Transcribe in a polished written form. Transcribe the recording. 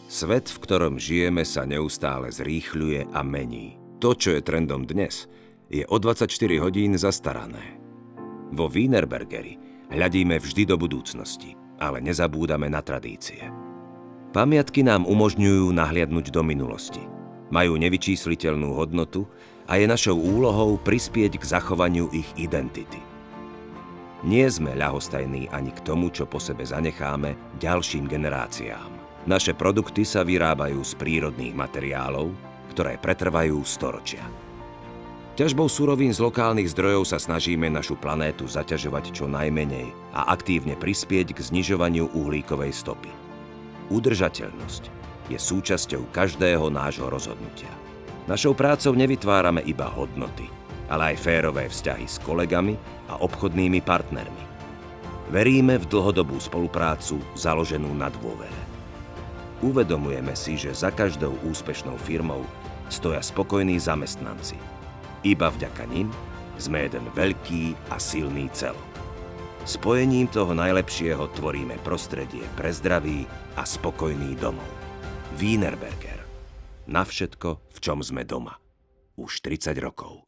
Svet, v ktorom žijeme, sa neustále zrýchľuje a mení. To, čo je trendom dnes, je o 24 hodín zastarané. Vo Wienerbergeri hľadíme vždy do budúcnosti, ale nezabúdame na tradície. Pamiatky nám umožňujú nahliadnuť do minulosti. Majú nevyčísliteľnú hodnotu a je našou úlohou prispieť k zachovaniu ich identity. Nie sme ľahostajní ani k tomu, čo po sebe zanecháme ďalším generáciám. Naše produkty sa vyrábajú z prírodných materiálov, ktoré pretrvajú storočia. Ťažbou surovín z lokálnych zdrojov sa snažíme našu planétu zaťažovať čo najmenej a aktívne prispieť k znižovaniu uhlíkovej stopy. Udržateľnosť je súčasťou každého nášho rozhodnutia. Našou prácou nevytvárame iba hodnoty, ale aj férové vzťahy s kolegami a obchodnými partnermi. Veríme v dlhodobú spoluprácu založenú na dôvere. Uvedomujeme si, že za každou úspešnou firmou stoja spokojní zamestnanci. Iba vďaka nim sme jeden veľký a silný celok. Spojením toho najlepšieho tvoríme prostredie pre zdravý a spokojný domov. Wienerberger. Na všetko, v čom sme doma. Už 30 rokov.